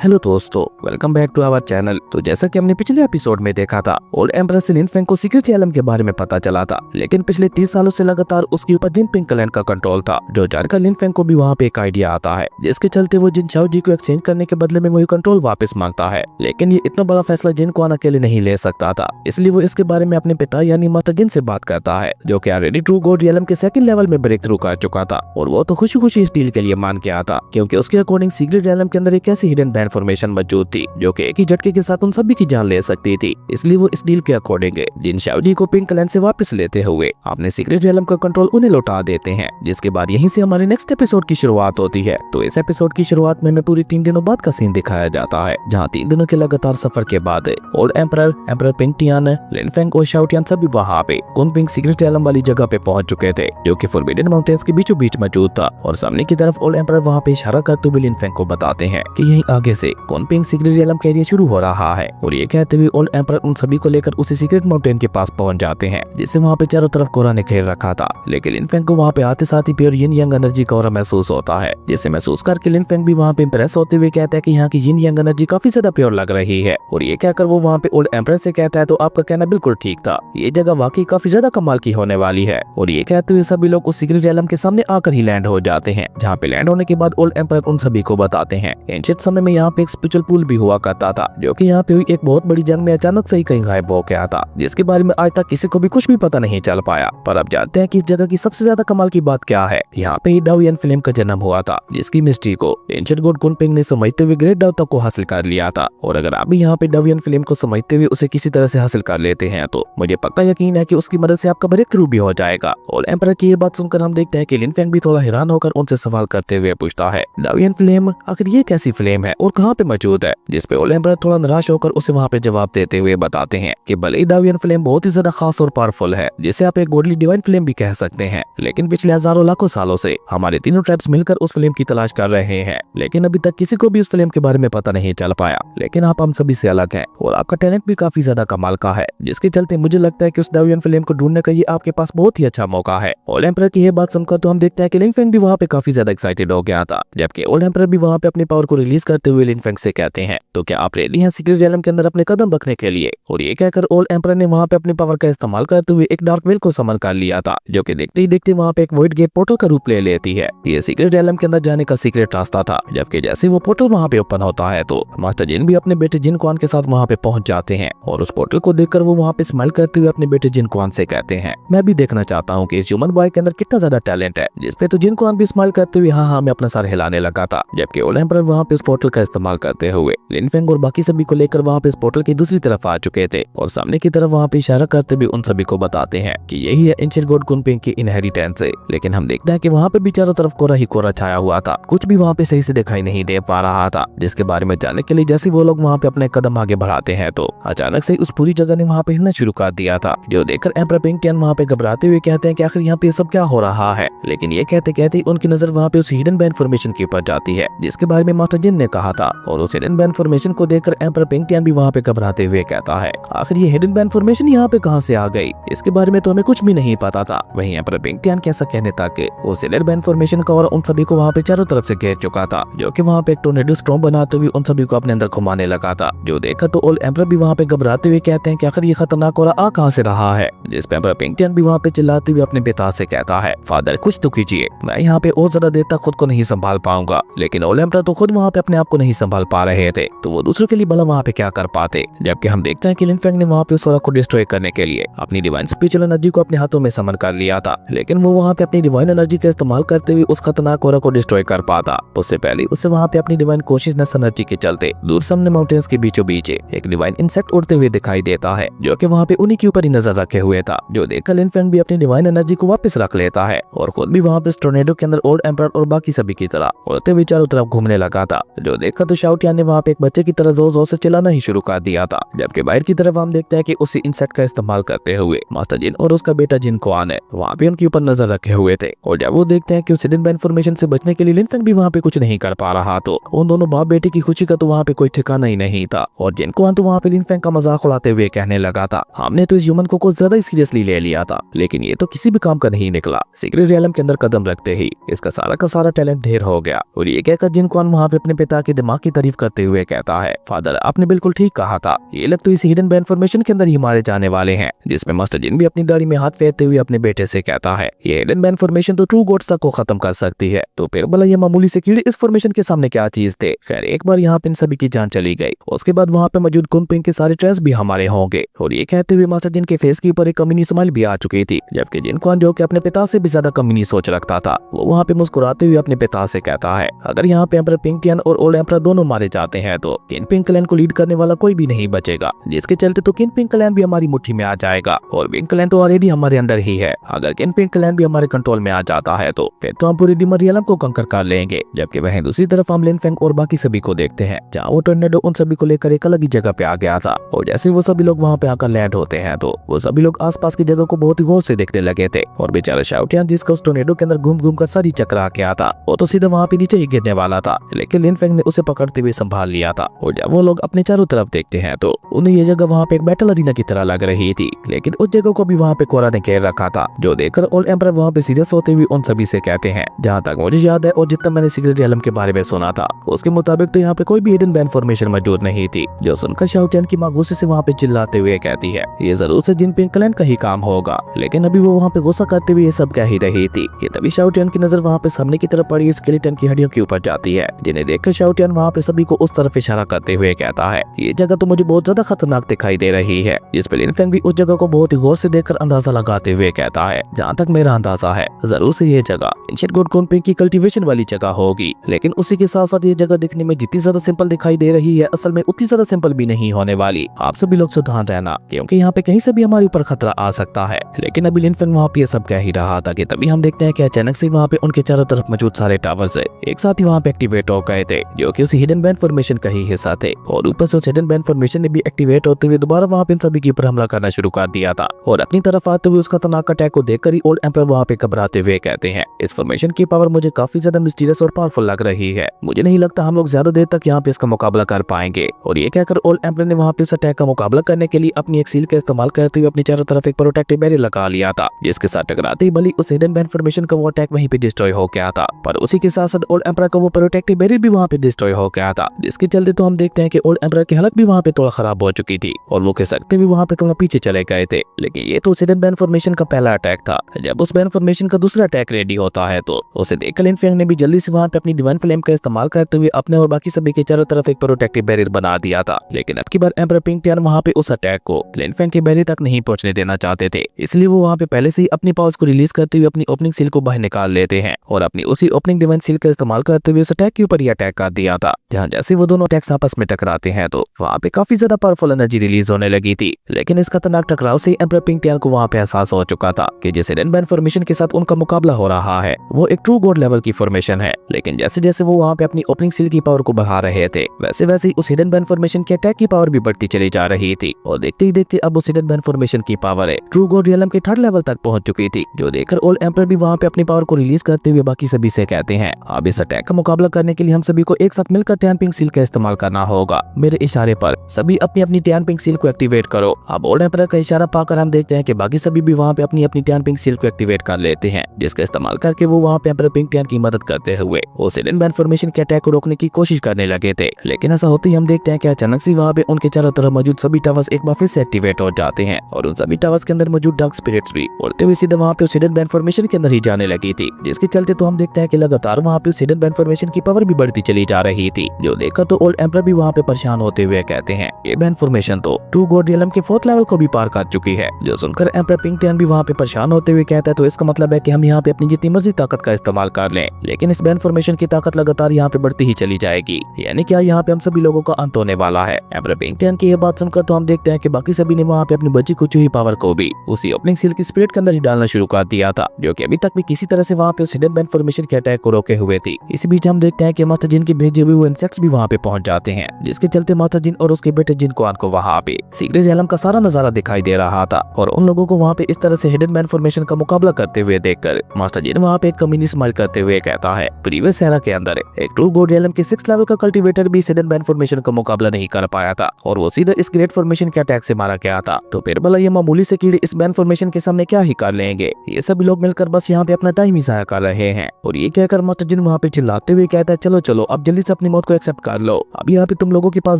Hello दोस्तों, welcome back to our channel. तो जैसा कि हमने पिछले एपिसोड में देखा था, ओल्ड एम्परर से लिन फेंग को सीक्रेट एलम के बारे में पता चला था, लेकिन पिछले 30 सालों से लगातार उसके ऊपर जिन पिंग क्लैन का कंट्रोल था, जो जानकर लिन फेंग को भी वहाँ पे एक आइडिया आता है, जिसके चलते वो जिन शाओ जी को एक्सचेंज करने के बदले में वही कंट्रोल वापस मांगता है। लेकिन ये इतना बड़ा फैसला जिन कुआन अकेले नहीं ले सकता था, इसलिए वो इसके बारे में अपने पिता यानी मास्टर जिन से बात करता है, जो कि ऑलरेडी ट्रू गॉड रियलम के सेकंड लेवल में ब्रेक थ्रू कर चुका था। और वो तो खुशी खुशी इस डील के लिए मान के आता, क्योंकि उसके अकॉर्डिंग सीक्रेट रियलम के अंदर एक ऐसी हिडन इन्फॉर्मेशन मौजूद थी जो कि एक ही झटके के साथ उन सभी की जान ले सकती थी। इसलिए वो इस डील के अकॉर्डिंग जिन शाओ जी को पिंक क्लैन से वापस लेते हुए अपने सीक्रेट रियलम का कंट्रोल उन्हें लौटा देते हैं, जिसके बाद यहीं से हमारे नेक्स्ट एपिसोड की शुरुआत होती है। तो इस एपिसोड की शुरुआत में पूरी 3 दिनों बाद का सीन दिखाया जाता है, जहाँ 3 दिनों के लगातार सफर के बाद ओल्ड एम्परर पिंग टियान, लिन फेंग और शाओ टियान सभी वहाँ पे कुनपिंग सीक्रेट रियलम वाली जगह पे पहुंच चुके थे, जो कि फॉरबिडन माउंटेन्स के बीचों बीच मौजूद था। और सामने की तरफ ओल्ड एम्परर वहाँ पे इशारा करते हुए लिन फेंग को बताते हैं कि यहीं आगे से कुनपिंग सीक्रेट रियलम का एरिया शुरू हो रहा है। और ये कहते हुए ओल्ड एम्परर उन सभी को लेकर उसी सीक्रेट माउंटेन के पास पहुंच जाते हैं, जिससे वहाँ पे चारों तरफ कोहरा ने घेर रखा था। लेकिन लिन फेंग को वहाँ पे आते साथ ही प्योर यिन यांग एनर्जी का ऑरा महसूस होता है, जिसे महसूस करके लिन फेंग भी वहाँ पे इंप्रेस होते हुए कहता है कि यहाँ की यिन यांग एनर्जी काफी ज्यादा प्योर लग रही है। और ये कहकर वो वहाँ पे ओल्ड एम्परर से कहता है, तो आपका कहना बिल्कुल ठीक था, ये जगह वाकई काफी ज्यादा कमाल की होने वाली है। और ये कहते हुए सभी लोग उस सीक्रेट रियलम के सामने आकर ही लैंड हो जाते हैं, जहाँ पे लैंड होने के बाद ओल्ड एम्परर उन सभी को बताते हैं एंशिएंट समय में यहाँ पे एक स्पिरिचुअल पूल भी हुआ करता था, जो कि यहाँ पे हुई एक बहुत बड़ी जंग में अचानक से ही कहीं गायब हो गया था, जिसके बारे में आज तक किसी को भी कुछ भी पता नहीं चल पाया। पर अब जानते हैं कि इस जगह की सबसे ज्यादा कमाल की बात क्या है। यहाँ पे ही डाओयन फ्लेम का जन्म हुआ था, जिसकी मिस्ट्री को एंशिएंट गॉड कुनपिंग ने समझते हुए ग्रेट डाओ तक को हासिल कर लिया था। और अगर आप भी यहाँ पे डाओयन फ्लेम को समझते हुए उसे किसी तरह से हासिल कर लेते हैं, तो मुझे पक्का यकीन है कि उसकी मदद से आपका ब्रेक थ्रू भी हो जाएगा। और एम्परर की ये बात सुनकर हम देखते हैं कि लिन फेंग भी थोड़ा हैरान होकर उनसे सवाल करते हुए पूछता है, डाओयन फ्लेम आखिर ये कैसी फ्लेम है और कहाँ पे मौजूद है। जिसपे ओल्ड एम्परर थोड़ा निराश होकर उसे वहाँ पे जवाब देते हुए बताते हैं कि भले ही डाओयन फ्लेम बहुत ही ज्यादा खास और पावरफुल है, जिसे आप एक गॉडली डिवाइन फ्लेम भी कह सकते हैं, लेकिन पिछले हजारों लाखों सालों से हमारे तीनों ट्राइब्स मिलकर उस फ्लेम की तलाश कर रहे हैं, लेकिन अभी तक किसी को भी उस फ्लेम के बारे में पता नहीं चल पाया। लेकिन आप हम सभी से अलग हैं और आपका टैलेंट भी काफी ज्यादा कमाल का है, जिसके चलते मुझे लगता है कि उस डाओयन फ्लेम को ढूंढने का ये आपके पास बहुत ही अच्छा मौका है। ओल्ड एम्परर की ये बात सुनकर तो हम देखते हैं कि लिन फेंग भी वहाँ पे काफी ज्यादा एक्साइटेड हो गया था, जबकि ओल्ड एम्परर भी वहाँ पे अपनी पावर को रिलीज करते हुए लिन फेंग से कहते हैं, तो क्या आप रेडी हैं सीक्रेट रियलम के अंदर अपने कदम रखने के लिए। और ये कहकर ओल्ड एम्परर ने वहाँ पे अपनी पावर का इस्तेमाल करते हुए एक डार्क वेल को समन कर लिया था, जो कि देखते ही देखते वहाँ पे एक वॉइड गेट पोर्टल का रूप ले लेती है। ये सीक्रेट रियलम के अंदर जाने का सीक्रेट रास्ता था, जबकि जैसे वो पोर्टल वहाँ पे ओपन होता है, तो मास्टर जिन भी अपने बेटे जिन कुआन के साथ वहाँ पे पहुंच जाते हैं। और उस पोर्टल को देखकर वो वहाँ पे स्माइल करते हुए अपने बेटे जिन कुआन से कहते हैं, मैं भी देखना चाहता हूँ कि इस ह्यूमन बॉय के अंदर कितना ज्यादा टैलेंट है। जिसपे तो जिन कुआन भी स्माइल करते हुए हाँ हाँ मैं अपना सर हिलाने लगा था, जबकि ओल्ड एम्परर वहाँ पे इस पोर्टल का इस्तेमाल करते हुए लिन फेंग और बाकी सभी को लेकर वहाँ पे इस पोर्टल की दूसरी तरफ आ चुके थे। और सामने की तरफ वहाँ पे इशारा करते हुए उन सभी को बताते हैं कि यही है एंशिएंट गॉड कुनपिंग की इनहेरिटेंस। लेकिन हम देखते हैं कि वहाँ पे भी चारों तरफ कोहरा ही कोहरा छाया हुआ था, कुछ भी वहाँ पे सही से दिखाई नहीं दे पा रहा था, जिसके बारे में जानने के लिए जैसे वो लोग वहाँ पे अपने कदम आगे बढ़ाते हैं, तो अचानक से उस पूरी जगह ने वहाँ पे हिलना शुरू कर दिया था, जो देखकर एम्परर पिंग टियान वहाँ पे घबराते हुए कहते हैं कि आखिर यहाँ पे सब क्या हो रहा है। लेकिन ये कहते कहते ही उनकी नजर वहाँ पे उस हिडन बैन फॉर्मेशन के ऊपर जाती है, जिसके बारे में मास्टर जिन ने कहा था। और उस हिडन बैन फॉर्मेशन को देखकर एम्परर पिंग टियान भी वहाँ पे घबराते हुए कहता है, आखिर ये हिडन बैन फॉर्मेशन यहाँ पे कहाँ से आ गई, इसके बारे में तो हमें कुछ भी नहीं पता था। वहीं एम्परर पिंग टियान कैसा कहने तक उस हिडन बैन फॉर्मेशन का और उन सभी को वहाँ पे चारों तरफ से घेर चुका था, जो कि वहाँ पे एक टोर्नेडो स्टॉर्म बनाते हुए उन सभी को अपने अंदर घुमाने लगा था, जो देखकर तो ओल्ड एम्परर भी वहाँ पे घबराते हुए कहते हैं कि आखिर ये खतरनाक और आ कहाँ से रहा है। जिस पे एम्परर पिंग टियान भी वहाँ पे चिल्लाते हुए अपने पिता से कहता है, फादर कुछ तो कीजिए, मैं यहाँ पे और ज्यादा देर तक खुद को नहीं संभाल पाऊंगा। लेकिन ओल्ड एम्परर तो खुद वहाँ पे अपने आप को नहीं संभाल पा रहे थे, तो वो दूसरों के लिए भला वहाँ पे क्या कर पाते। जबकि हम देखते हैं कि लिन फेंग ने वहाँ पे उस ऑरा को डिस्ट्रॉय करने के लिए अपनी डिवाइन स्पिरिचुअल एनर्जी को अपने हाथों में समन कर लिया था, लेकिन वो वहाँ पे अपनी डिवाइन एनर्जी का इस्तेमाल करते हुए उस खतरनाक ऑरा को डिस्ट्रॉय कर पाता। उससे पहले उसे वहाँ पे अपनी डिवाइन कॉन्शियसनेस एनर्जी के चलते दूर सामने माउंटेन्स के बीचों बीच एक डिवाइन इंसेक्ट उड़ते हुए दिखाई देता है, जो कि वहाँ पे उन्हीं के ऊपर ही नजर रखे हुए था, जो देखकर लिन फेंग भी अपनी डिवाइन एनर्जी को वापस रख लेता है और खुद भी वहाँ पे टोर्नेडो के अंदर ओल्ड एम्परर और बाकी सभी की तरह उड़ते हुए चारों तरफ घूमने लगा था, जो देखकर तो शाओ टियान ने वहाँ पे एक बच्चे की तरह जोर जोर से चिल्लाना ही शुरू कर दिया था। जबकि बाहर की तरफ हम देखते हैं कि उसी इंसेक्ट का इस्तेमाल करते हुए मास्टर जिन और उसका बेटा जिन कुआन है वहाँ पे उनके ऊपर नजर रखे हुए थे। और जब वो देखते हैं कि उस हिडन बैन फॉर्मेशन से बचने के लिए लिन फेंग भी वहाँ पे कुछ नहीं कर पा रहा, तो उन दोनों बाप बेटे की खुशी का तो वहाँ पे कोई ठिकाना ही नहीं था। और जिन कुआन तो वहाँ पे लिन फेंग का मजाक उड़ाते हुए कहने लगा था, हमने तो इस ह्यूमन को कुछ ज्यादा सीरियसली ले लिया था, लेकिन ये तो किसी भी काम का नहीं निकला। सीक्रेट रियलम के अंदर कदम रखते ही इसका सारा का सारा टैलेंट ढेर हो गया। और ये कहकर जिन कुआन वहाँ पे अपने पिता के माँ की तारीफ करते हुए कहता है, फादर आपने बिल्कुल ठीक कहा था, ये लोग तो इस हिडन बैन फॉर्मेशन के अंदर ही मारे जाने वाले हैं। जिसमें मास्टर जिन भी अपनी दाढ़ी में हाथ फेरते हुए अपने बेटे से कहता है, ये हिडन बैन फॉर्मेशन तो ट्रू गॉड्स तक को खत्म कर सकती है। तो फिर भला ये मामूली से कीड़े इस फॉर्मेशन के सामने क्या चीज थे। खैर एक बार यहाँ पे इन सभी की जान चली गई, उसके बाद वहाँ पे मौजूद कुनपिंग के सारे ट्रेस भी हमारे होंगे। और ये कहते हुए मास्टर जिन के फेस के ऊपर एक कमीनी स्माइल भी आ चुकी थी, जबकि जिन क्वान जो कि अपने पिता से भी ज्यादा कमीनी सोच रखता था, वो वहाँ पे मुस्कुराते हुए अपने पिता से कहता है, अगर यहाँ पे एम्परर पिंक टियान और ओल्ड एम्परर दोनों मारे जाते हैं तो किन पिंक क्लैन को लीड करने वाला कोई भी नहीं बचेगा, जिसके चलते तो किन पिंक क्लैन भी हमारी मुट्ठी में आ जाएगा। और पिंक क्लैन तो ऑलरेडी हमारे अंडर ही है, अगर किन पिंक क्लैन भी हमारे कंट्रोल में आ जाता है तो फिर तो हम पूरी डिमर रियलम को कंकर कर लेंगे। जबकि वहीं दूसरी तरफ हम लिन फेंग और बाकी सभी को देखते हैं, जहाँ वो टोर्नेडो उन सभी को लेकर एक अलग ही जगह पे आ गया था। और जैसे वो सभी लोग वहाँ पे आकर लैंड होते हैं तो वो सभी लोग आसपास की जगह को बहुत ही गौर से देखने लगे थे। और बेचारा शाओटियान जिसका उस टोर्नेडो के अंदर घूम घूम कर सारी चकरा गया था, वो तो सीधा वहाँ पे नीचे ही गिरने वाला था, लेकिन लिन फेंग ने उसे पकड़ते हुए संभाल लिया था। और जब वो लोग अपने चारों तरफ देखते हैं तो उन्हें ये जगह वहाँ पे एक बैटल अरीना की तरह लग रही थी, लेकिन उस जगह को भी वहाँ पे कोरा ने घेर रखा था, जो देखकर ओल्ड एम्परर वहाँ पे सीरियस होते हुए उन सभी से कहते हैं, जहाँ तक मुझे याद है और जितना मैंने सीक्रेट रियलम के बारे में सुना था उसके मुताबिक तो यहाँ पे कोई भी हिडन बैन फॉर्मेशन मौजूद नहीं थी। जो सुनकर शाओटियान की माँ गुस्से से वहाँ पे चिल्लाते हुए कहती है, ये जरूर से जिन पिंक क्लैन का ही काम होगा। लेकिन अभी वो वहाँ पे गुस्सा करते हुए ये सब कह ही रही थी कि तभी शाओटियान की नजर वहाँ पे सामने की तरफ पड़ी स्केलेटन की हड्डियों के ऊपर जाती है, जिन्हें देखकर शाओटियान वहाँ पे सभी को उस तरफ इशारा करते हुए कहता है, ये जगह तो मुझे बहुत ज्यादा खतरनाक दिखाई दे रही है। जिस पे लिन फेंग भी उस जगह को बहुत ही गौर से देखकर अंदाजा लगाते हुए कहता है, जहाँ तक मेरा अंदाजा है जरूर से ये जगह एंशिएंट गॉड कुनपिंग की कल्टीवेशन वाली जगह होगी। लेकिन उसी के साथ साथ ये जगह दिखने में जितनी ज्यादा सिंपल दिखाई दे रही है, असल में उतनी ज्यादा सिंपल भी नहीं होने वाली। आप सभी लोग सावधान रहना, क्योंकि यहाँ पे कहीं से भी हमारे ऊपर खतरा आ सकता है। लेकिन अभी लिन फेंग वहाँ पे ये सब कह ही रहा था कि तभी हम देखते हैं कि अचानक से वहाँ पे उनके चारों तरफ मौजूद सारे टावर्स एक साथ ही वहाँ पे एक्टिवेट हो गए थे, जो कि उस हिडन बैन फॉर्मेशन का ही हिस्सा थे। और ऊपर से उस हिडन बैन फॉर्मेशन ने भी एक्टिवेट होते हुए दोबारा वहाँ पे इन सभी के ऊपर हमला करना शुरू कर दिया था। और अपनी तरफ आते हुए उसका खतरनाक अटैक को देखकर ही ओल्ड एम्परर वहाँ पे घबराते हुए कहते हैं, इस फॉर्मेशन की पावर मुझे काफी ज्यादा मिस्टीरियस और पावरफुल लग रही है, मुझे नहीं लगता हम लोग ज्यादा देर तक यहाँ पे इसका मुकाबला कर पाएंगे। और ये कहकर ओल्ड एम्परर ने वहाँ पे इस अटैक का मुकाबला करने के लिए अपनी एक सील का इस्तेमाल करते हुए अपनी चारों तरफ एक प्रोटेक्टिव बैरियर लगा लिया था, जिसके साथ टकराते ही भली उस हिडन बैन फॉर्मेशन का वो अटैक वहीं पे डिस्ट्रॉय हो गया था। पर उसी के साथ साथ ओल्ड एम्परर का वो प्रोटेक्टिव बैरियर भी वहाँ पे डिस्ट्रॉय हो गया था, जिसके चलते तो हम देखते हैं कि ओल्ड एम्परर की हालत भी वहाँ पे थोड़ा खराब हो चुकी थी और वो कह सकते भी वहाँ पे थोड़ा पीछे चले गए थे। लेकिन ये तो हिडन बैन फॉर्मेशन का पहला अटैक था। जब उस बैन फॉर्मेशन का दूसरा अटैक रेडी होता है तो उसे देखकर लिन फेंग ने भी जल्दी से वहाँ पे अपनी डिवाइन फ्लेम का इस्तेमाल करते हुए अपने और बाकी सभी के चारों तरफ एक प्रोटेक्टिव बैरियर बना दिया था। लेकिन अब की बार एम्परर पिंक टियान वहाँ पे उस अटैक को लिन फेंग के बैरियर तक नहीं पहुंचने देना चाहते थे, इसलिए वो वहाँ पे पहले से ही अपनी पावर्स को रिलीज करते हुए अपनी ओपनिंग सील को बाहर निकाल लेते हैं और अपनी उसी ओपनिंग डिवाइन सील का इस्तेमाल करते हुए उस अटैक के ऊपर ही अटैक कर दिया था। जहाँ जैसे वो दोनों अटैक्स आपस में टकराते हैं तो वहाँ पे काफी ज्यादा पावरफुल एनर्जी रिलीज होने लगी थी। लेकिन इस खतरनाक टकराव से एम्परर पिंक टियान को वहाँ पे एहसास हो चुका था कि जिस हिडन बैन फॉर्मेशन के साथ उनका मुकाबला हो रहा है वो एक ट्रू गॉड लेवल की फॉर्मेशन है। लेकिन जैसे जैसे वो वहाँ पे अपनी ओपनिंग सील की पावर को बढ़ा रहे थे, वैसे वैसे ही उस हिडन बैन फॉर्मेशन के अटैक की पावर भी बढ़ती चली जा रही थी। और देखते ही देखते अब उस हिडन बैन फॉर्मेशन की पावर है ट्रू गॉड रियलम के थर्ड लेवल तक पहुंच चुकी थी, जो देखकर ओल्ड एम्परर भी वहाँ पे अपनी पावर को रिलीज करते हुए बाकी सभी से कहते हैं, अब इस अटैक का मुकाबला करने के लिए हम सभी को एक साथ मिलकर टैंपिंग सील का इस्तेमाल करना होगा। मेरे इशारे पर सभी अपनी अपनी टैंपिंग सील को एक्टिवेट करो। अब ओल्ड एम्परर का इशारा पाकर हम देखते हैं कि बाकी सभी भी वहाँ पे अपनी अपनी टैंपिंग सील को एक्टिवेट कर लेते हैं, जिसका इस्तेमाल करके वो वहाँ पे एम्परर पिंक टियान की मदद करते हुए उस हिडन बैन फॉर्मेशन के अटैक को रोकने की कोशिश करने लगे थे। लेकिन ऐसा होते ही हम देखते हैं कि अचानक से वहाँ पे उनके चारों तरफ मौजूद सभी टावर्स एक बार फिर से एक्टिवेट हो जाते हैं और उन सभी टावर्स के अंदर मौजूद डार्क स्पिरिट्स भी उड़ते हुए सीधे वहाँ पे उस हिडन बैन फॉर्मेशन के अंदर ही जाने लगी थी, जिसके चलते तो हम देखते हैं कि लगातार वहाँ पे उस हिडन बैन फॉर्मेशन की पावर भी बढ़ती चली जा रही थी, जो देखकर तो ओल्ड एम्परर भी वहाँ पे परेशान होते हुए कहते हैं, ये बैन फॉर्मेशन तो ट्रू गॉड रियलम के 4th लेवल को भी पार कर चुकी है। जो सुनकर एम्परर पिंक टियान भी वहाँ पे परेशान होते हुए कहता है, तो इसका मतलब है कि हम यहाँ पे अपनी जितनी मर्जी ताकत का इस्तेमाल कर लें, लेकिन इस बैन फॉर्मेशन की ताकत लगातार यहाँ पे बढ़ती ही चली जाएगी, यानी क्या यहाँ पे हम सभी लोगों का अंत होने वाला है। एम्परर पिंक टियान की ये बात सुनकर तो हम देखते हैं कि बाकी सभी ने वहाँ पे अपनी बची कुछ हुई पावर को भी उसी ओपनिंग सील की स्पिरिट के अंदर ही डालना शुरू कर दिया था, जो कि अभी तक भी किसी तरह से वहाँ पे उस हिडन बैन फॉर्मेशन के अटैक को रोके हुए थी। इसी बीच हम देखते हैं कि मास्टर जिन के भेजे हुए इंसेक्ट्स भी वहाँ पे पहुंच जाते हैं, जिसके चलते मास्टर जिन और उसके बेटे जिन क्वान को वहाँ पे सीक्रेट रियलम का सारा नजारा दिखाई दे रहा था। और उन लोगों को वहाँ पे इस तरह से हिडन बैन फॉर्मेशन का मुकाबला करते हुए देखकर मास्टर जिन वहाँ पे एक कमीनी स्माइल करते हुए कहता है, प्रीवियस एरा के अंदर एक ट्रू गॉड रियलम के 6th लेवल का कल्टीवेटर भी हिडन बैन फॉर्मेशन का मुकाबला नहीं कर पाया था और वो सीधा इस ग्रेट फॉर्मेशन के अटैक से मारा गया था। तो फिर भला ये मामूली से कीड़े इस बैन फॉर्मेशन के सामने क्या ही कर लेंगे। ये सभी लोग मिलकर बस यहाँ पे अपना टाइम ही जाया कर रहे हैं। और ये कहकर मास्टर जिन वहाँ पे चिल्लाते हुए कहता है, चलो चलो अब जल्दी से अपनी मौत को एक्सेप्ट कर लो। अब यहाँ पे तुम लोगों के पास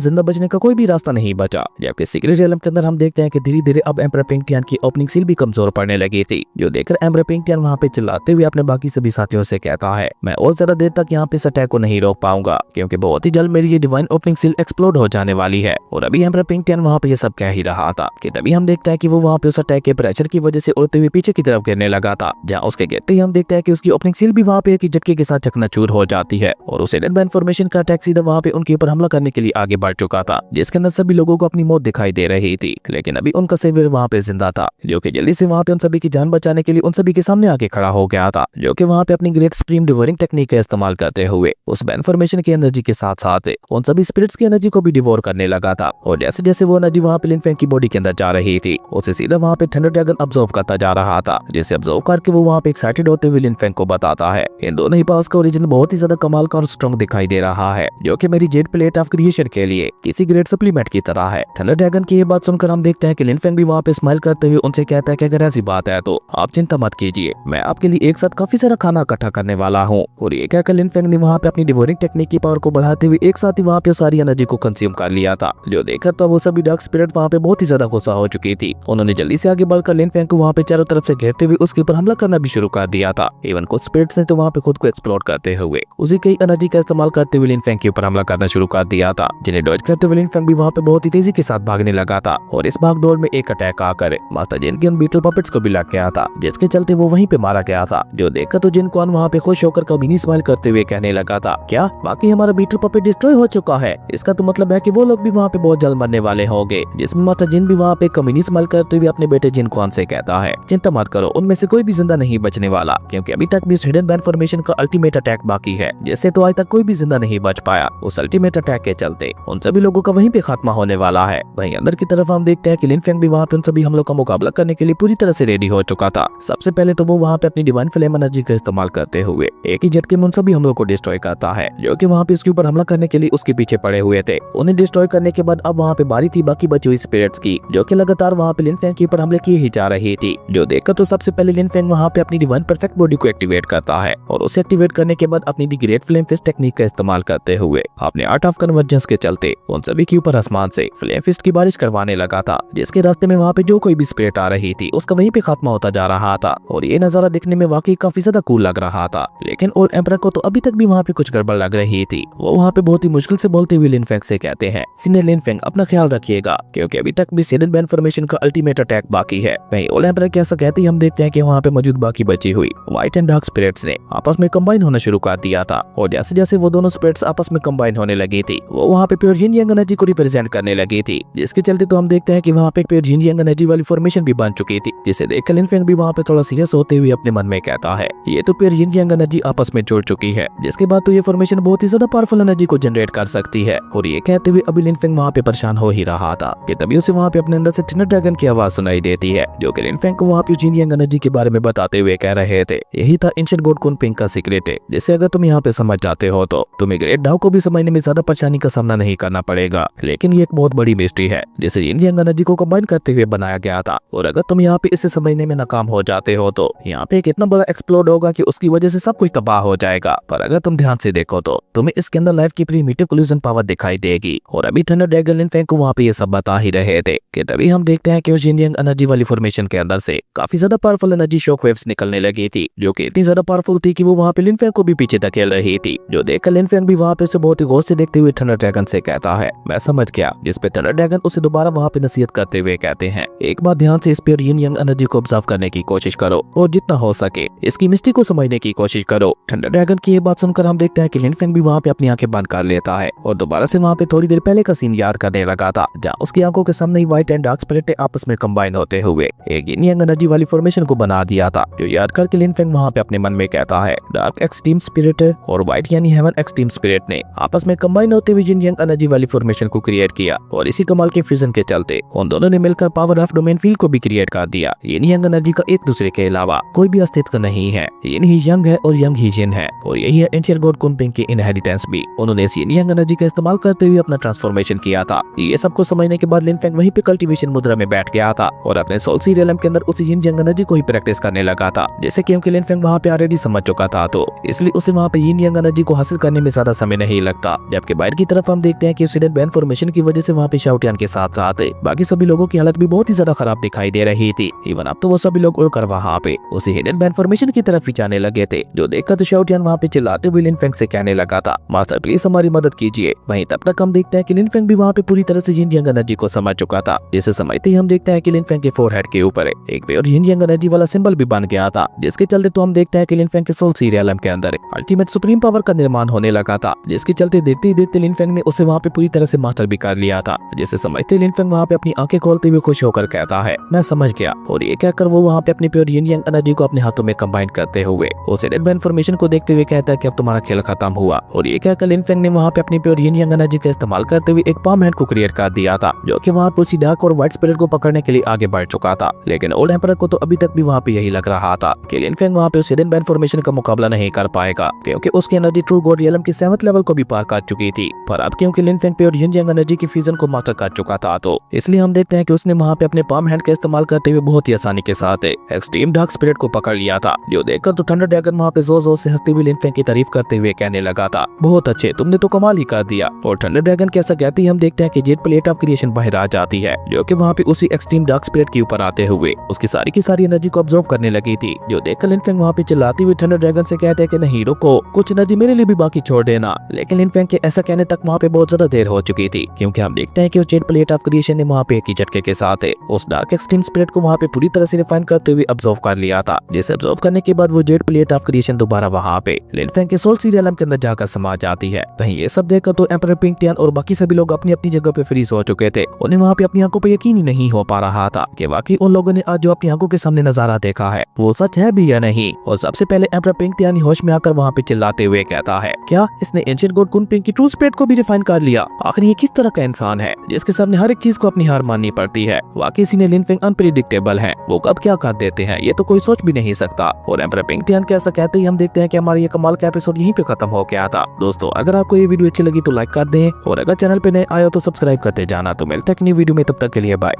जिंदा बचने का कोई भी रास्ता नहीं बचा। जबकि सीक्रेट रियलम के अंदर हम देखते हैं कि धीरे धीरे अब एम्परर पिंकटियन की ओपनिंग सील भी कमजोर पड़ने लगी थी, जो देखकर एम्परर पिंकटियन वहाँ पे चिल्लाते हुए अपने बाकी सभी साथियों से कहता है, मैं और ज्यादा देर तक यहाँ पे इस अटैक को नहीं रोक पाऊंगा, क्योंकि बहुत ही जल्द मेरी ये डिवाइन ओपनिंग सील एक्सप्लोड हो जाने वाली है। और अभी एम्परर पिंकटियन वहाँ पे ये सब कह ही रहा था कि तभी हम देखते हैं कि वो वहाँ पे उस अटैक के प्रेशर की वजह से उड़ते हुए पीछे की तरफ गिरने लगा था, जहाँ उसके गिरते ही हम देखते हैं कि उसकी ओपनिंग सील भी वहाँ पे एक झटके के साथ चकनाचूर हो जाती है और उस हिडन इन्फॉर्मेशन का अटैक सीधा वहाँ पे उनके ऊपर हमला करने के लिए आगे बढ़ चुका था, जिसके अंदर सभी लोगों को अपनी मौत दिखाई दे रही थी। लेकिन अभी उनका सेवियर वहाँ पे जिंदा था, जो कि जल्दी से वहाँ पे उन सभी की जान बचाने के लिए उन सभी के सामने आके खड़ा हो गया था, जो कि वहाँ पे अपनी ग्रेट स्ट्रीम डिवोरिंग टेक्निक का इस्तेमाल करते हुए उस इन्फॉर्मेशन की एनर्जी के साथ साथ उन सभी स्पिरिट्स की एनर्जी को भी डिवोर करने लगा था। और जैसे जैसे वो एनर्जी वहाँ पे लिन फेंग की बॉडी के अंदर जा रही थी, उसे सीधा वहाँ पे थंडर ड्रैगन ऑब्जर्व करता जा रहा था, जिसे ऑब्जर्व करके वो वहाँ पे एक्साइटेड होते हुए लिन फेंग को बताता है इन दोनों ही पावर्स का ओरिजिन बहुत ही ज्यादा कमाल का और स्ट्रॉन्ग दिखाई दे रहा है, जो कि मेरी जेड प्लेट ऑफ क्रिएशन के लिए किसी ग्रेट सप्लीमेंट की तरह है। थंडर ड्रैगन की ये बात सुनकर हम देखते हैं कि लिन फेंग भी वहाँ पे स्माइल करते हुए उनसे कहता है कि अगर ऐसी बात है तो आप चिंता मत कीजिए, मैं आपके लिए एक साथ काफी सारा खाना इकट्ठा करने वाला हूँ। और ये कहकर लिन फेंग ने वहाँ पे अपनी डिवोरिंग टेक्निक की पावर को बढ़ाते हुए एक साथ ही वहाँ पे सारी एनर्जी को कंज्यूम कर लिया था, जो देखकर तो वो सभी डार्क स्पिरिट वहाँ पे बहुत ही ज्यादा गुस्सा हो चुकी थी। उन्होंने जल्दी से आगे बढ़कर लिन फेंग को वहाँ पे चारों तरफ से घेरते हुए उसके ऊपर हमला करना भी शुरू कर दिया था। इवन कुछ स्पिरिट्स ने तो वहाँ पे खुद को एक्सप्लोर करते हुए उसी की एनर्जी का इस्तेमाल करते हुए लिन फेंग के ऊपर हमला करना शुरू कर दिया था, जिन्हें डॉज करते हुए लिन फेंग भी वहाँ पे बहुत ही तेजी के साथ भागने लगा था। और इस भागदौड़ में एक अटैक आकर मास्टर जिन के उन बीटल पपेट्स को भी लग गया था, जिसके चलते वो वहीं पे मारा गया था, जो देखकर तो जिन कौन वहाँ पे खुश होकर कभी स्माइल करते हुए कहने लगा था, क्या बाकी हमारा बीटल पपेट डिस्ट्रॉय हो चुका है, इसका तो मतलब है कि वो लोग भी वहाँ पे बहुत जल्द मरने वाले होंगे। जिसमें मास्टर जिन भी वहाँ पे कभी स्माइल करते हुए अपने बेटे जिन कौन से कहता है, चिंता मत करो, उनमें से कोई भी जिंदा नहीं बचने वाला, क्योंकि अभी तक भी उस हिडन इन्फॉर्मेशन का अल्टीमेट अटैक बाकी है, जिससे तो आज तक कोई भी जिंदा नहीं बच पाया। उस अल्टीमेट अटैक के चलते उन सभी लोगों का वहीं पे खात्मा होने वाला है। वहीं अंदर की तरफ हम देखते हैं कि लिन फेंग भी वहाँ पे उन सभी हमलों का मुकाबला करने के लिए पूरी तरह से रेडी हो चुका था। सबसे पहले तो वो वहाँ पे अपनी डिवाइन फ्लेम एनर्जी का इस्तेमाल करते हुए एक ही झटके में उन सभी हमलों को डिस्ट्रॉय करता है, जो कि वहाँ पे उसके ऊपर हमला करने के लिए उसके पीछे पड़े हुए थे। उन्हें डिस्ट्रॉय करने के बाद अब वहाँ पे बारी थी बाकी बची हुई स्पिरिट्स की, जो कि लगातार वहाँ पे लिन फेंग के ऊपर हमले किए ही जा रही थी। जो देखकर तो सबसे पहले लिन फेंग वहाँ पे अपनी डिवाइन परफेक्ट बॉडी को एक्टिवेट करता है और उसे एक्टिवेट करने के बाद अपनी the great flame fist technique का इस्तेमाल करते हुए अपने आर्ट ऑफ कन्वर्जेंस के चलते उन सभी के ऊपर आसमान से फ्लेम फिस्ट की बारिश करवाने लगा था, जिसके रास्ते में वहाँ पे जो कोई भी स्पिरिट आ रही थी उसका वहीं पे खात्मा होता जा रहा था। और ये नजारा देखने में वाकई काफी ज्यादा कूल लग रहा था। लेकिन ओल्ड एम्परर को तो अभी तक भी वहाँ पे कुछ गड़बड़ लग रही थी। वो वहाँ पे बहुत ही मुश्किल से बोलते हुए लिन फेंग से कहते हैं, सीनियर लिन फेंग अपना ख्याल रखिएगा, क्योंकि अभी तक भी हिडन इन्फॉर्मेशन का अल्टीमेट अटैक बाकी है। वहीं ओल्ड एम्परर के ऐसा कहते ही हम देखते हैं कि वहाँ पे मौजूद बाकी बची हुई व्हाइट एंड डार्क स्पिरिट्स ने आपस में कंबाइन होना शुरू कर दिया था। और जैसे जैसे वो दोनों स्पिरिट्स आपस में कंबाइन होने लगी थी, वो वहाँ पे प्योर जिन यांग एनर्जी को रिप्रेजेंट करने लगी थी, जिसके चलते तो हम देखते हैं कि वहाँ पे प्योर जिन यांग एनर्जी वाली फॉर्मेशन भी बन चुकी थी, जिसे देखकर लिन फेंग भी वहाँ पे थोड़ा सीरियस होते हुए अपने मन में कहता है, ये तो प्योर जिन यांग एनर्जी आपस में जुड़ चुकी है, जिसके बाद तो ये फॉर्मेशन बहुत ही ज्यादा पावरफुल एनर्जी को जनरेट कर सकती है। और ये कहते हुए अभी लिन फेंग वहाँ पे परेशान हो ही रहा था कि तभी उसे वहाँ पे अपने अंदर से थंडर ड्रैगन की आवाज सुनाई देती है, जो कि लिन फेंग को वहाँ पे जिन यांग एनर्जी के बारे में बताते हुए कह रहे थे, यही था एंशिएंट गॉड कुन पिंग का सीक्रेट है, जिसे अगर तुम यहाँ पे समझ जाते हो तो तुम्हें ग्रेट डाउ को भी समझने में ज्यादा परेशानी का सामना नहीं करना पड़ेगा। लेकिन ये एक बहुत बड़ी मिस्ट्री है जिसे जिन यांग एनर्जी को कंबाइन करते हुए बनाया गया था, और अगर तुम यहाँ पे इसे समझने में नाकाम हो जाते हो तो यहाँ पे एक इतना बड़ा एक्सप्लोड होगा कि उसकी वजह से सब कुछ तबाह हो जाएगा। पर अगर तुम ध्यान से देखो तो तुम्हें इसके अंदर लाइफ की प्रीमिटिव कोलिजन पावर दिखाई देगी। और अभी थंडर ड्रैगन लिन फेंग को वहाँ पे ये सब बता ही रहे थे कि तभी हम देखते हैं कि उस जिन यांग एनर्जी वाली फॉर्मेशन के अंदर से काफी ज्यादा पावरफुल एनर्जी शॉक वेव्स निकलने लगी थी, जो कि इतनी ज्यादा पावरफुल थी कि वो वहाँ पे लिन फेंग को भी पीछे धकेल रही थी। जो देखकर लिन फेंग भी वहाँ पे उसे बहुत ही गौर से देखते हुए थंडर ड्रैगन से कहता है, मैं समझ गया। जिस पे थंडर ड्रैगन उसे दोबारा वहाँ पे नसीहत करते हुए कहते हैं, एक बार ध्यान से इस प्योर जिन यांग एनर्जी को ऑब्जर्व करने की कोशिश करो और जितना हो सके इसकी मिस्ट्री को समझने की कोशिश करो। थंडर ड्रैगन की ये बात सुनकर हम देखते हैं कि लिन फेंग भी वहाँ पे अपनी आंखें बंद कर लेता है और दोबारा से वहाँ पे थोड़ी देर पहले का सीन याद करने लगा था, जहाँ उसकी आंखों के सामने ही व्हाइट एंड डार्क स्पिरिट आपस में कंबाइन होते हुए एक जिन यांग एनर्जी वाली फॉर्मेशन को बना दिया था। जो याद करके लिन फेंग वहाँ पे अपने मन में कहता है, डार्क एक्सट्रीम स्पिरिट और व्हाइट यानी हेवन एक्सट्रीम स्पिरिट ने आपस में कंबाइन होते हुए जिन यांग एनर्जी वाली फॉर्मेशन को क्रिएट किया, और इसी कमाल के फ्यूजन के चलते उन दोनों ने मिलकर पावर ऑफ डोमेन फील्ड को भी क्रिएट कर दिया। जिन यांग एनर्जी का एक दूसरे के अलावा कोई भी अस्तित्व नहीं है, जिन ही यंग है और यंग ही जिन है, और यही है एंशिएंट गॉड कुन पिंग की इनहेरिटेंस भी। उन्होंने जिन यांग एनर्जी का इस्तेमाल करते हुए अपना ट्रांसफॉर्मेशन किया था। ये सबको समझने के बाद लिन फेंग वहीं पे कल्टीवेशन मुद्रा में बैठ गया था और अपने सोल सी रियलम के अंदर उसी जिन यांग एनर्जी को ही प्रैक्टिस करने लगा था, जैसे क्योंकि लिन फेंग वहाँ पे ऑलरेडी समझ चुका था, तो इसलिए उसे वहाँ पे जिन यांग एनर्जी को हासिल करने में ज्यादा समय नहीं लगता। जबकि बाहर की तरफ हम देखते हैं कि हिडन बैन फॉर्मेशन की वजह से वहाँ पे शाओटियान के साथ साथ बाकी सभी लोगों की हालत भी बहुत ही ज्यादा खराब दिखाई दे रही थी। इवन अब तो वो सभी लोग उड़कर वहाँ पे उसी हिडन बैन फॉर्मेशन की तरफ ही जाने लगे थे, जो देखकर तो शाओटियान वहाँ पे चिल्लाते हुए लिन फेंग से कहने लगा था, मास्टर प्लीज हमारी मदद कीजिए। वहीं तब तक हम देखते हैं कि लिन फेंग भी वहाँ पे पूरी तरह से यिन यांग एनर्जी को समझ चुका था, जिसे समझते ही हम देखते हैं कि लिन फेंग के फोरहेड के ऊपर एक प्योर यिन यांग एनर्जी वाला सिंबल भी बन गया था, जिसके चलते तो हम देखते हैं कि लिन फेंग के सोल सीरियलम के अंदर अल्टीमेट सुप्रीम पावर का निर्माण होने लगा था, जिसके चलते देखते ही देखते लिन फेंग ने उसे वहाँ पे पूरी तरह से मास्टर भी कर लिया था। जिसे समझते लिन फेंग वहाँ पे अपनी आंखें खोलते हुए खुश होकर कहता है, मैं समझ गया। और ये कहकर वो वहाँ पे अपनी प्योर यिन यांग एनर्जी को अपने हाथों में कंबाइन करते हुए उस हिडन बैन फॉर्मेशन को देखते हुए कहता है कि अब तुम्हारा खेल खत्म हुआ। और ये कहकर लिन फेंग ने वहाँ पे अपनी प्योर यिन यांग एनर्जी का इस्तेमाल करते हुए एक पाम हैंड को क्रिएट कर दिया था, जो कि वहाँ पे उसी डार्क और व्हाइट स्पिरिट को पकड़ने के लिए आगे बढ़ चुका था। लेकिन ओल्ड एम्परर को तो अभी तक भी वहाँ पे यही लग रहा था कि लिन फेंग वहाँ पे उस हिडन बैन फॉर्मेशन का मुकाबला नहीं कर पाएगा, क्योंकि उसकी एनर्जी ट्रू गॉड रियलम के 7th लेवल को भी पार कर चुकी थी। पर अब क्योंकि लिन फेंग प्योर यिन यांग एनर्जी की फ्यूजन को मास्टर कर चुका था, तो इसलिए हम देखते हैं कि उसने वहाँ पे अपने पाम हैंड का इस्तेमाल करते हुए बहुत ही आसानी के साथ एक्सट्रीम डार्क स्पिरिट को पकड़ लिया था, जो देखकर तो थंडर ड्रैगन वहाँ पे जोर जोर से हंसते हुए लिन फेंग की तारीफ करते हुए कहने लगा था, बहुत अच्छे, तुमने तो कमाल ही कर दिया। और थंडर ड्रैगन कैसा कहते ही हम देखते हैं कि जेट प्लेट ऑफ क्रिएशन बाहर आ जाती है, जो कि वहाँ पे उसी एक्सट्रीम डार्क स्पिरिट के ऊपर आते हुए उसकी सारी की सारी एनर्जी को ऑब्जर्व करने लगी थी, जो देखकर लिन फेंग वहाँ पे चिल्लाती हुई थंडर ड्रैगन से कहते हैं कि नहीं रुको, कुछ एनर्जी मेरे लिए भी बाकी छोड़ देना। लेकिन लिन फेंग के ऐसा कहने तक वहाँ पे बहुत ज्यादा देर हो चुकी थी, क्योंकि हम देखते हैं कि उस जेट प्लेट ऑफ क्रिएशन ने वहाँ पे एक ही झटके के साथ उस डार्क एक्सट्रीम स्पिरिट को वहाँ पे पूरी तरह से रिफाइन करते हुए ऑब्जर्व कर लिया था, जिसे ऑब्जर्व करने के बाद वो जेट प्लेट ऑफ क्रिएशन दोबारा वहाँ पे लिन फेंग के सोल सीरियलम के अंदर जाकर समा जाती है। वहीं ये सब देखकर तो एम्परर पिंक टियान और बाकी सभी लोग अपनी अपनी जगह पे फ्रीज हो चुके थे। उन्हें वहाँ पे अपनी आंखों पे यकीन ही नहीं हो पा रहा था कि वाकई उन लोगों ने आज जो अपनी आंखों के सामने नजारा देखा है वो सच है भी या नहीं। और सबसे पहले एम्परर पिंक टियान होश में आकर वहाँ पे चिल्लाते हुए कहता है, क्या इसने एंशिएंट गॉड कुनपिंग की ट्रू स्पिरिट को भी रिफाइन कर लिया? आखिर ये किस तरह का इंसान है जिसके सामने हर एक चीज को अपनी हार माननी पड़ती है? वाकई सीने लिन फेंग अनप्रेडिक्टेबल है, वो कब क्या कर देते हैं ये तो कोई सोच भी नहीं सकता। और एम्परर पिंक टियान के ऐसा कहते ही हम देखते हैं कि हमारा ये कमाल का एपिसोड यहीं पे खत्म हो गया था। दोस्तों अगर आपको ये वीडियो अच्छी लगी तो लाइक कर दें, और अगर चैनल पे नए आए हो तो सब्सक्राइब करते जाना। तो मिलते हैं एक नई वीडियो में, तब तक के लिए बाय।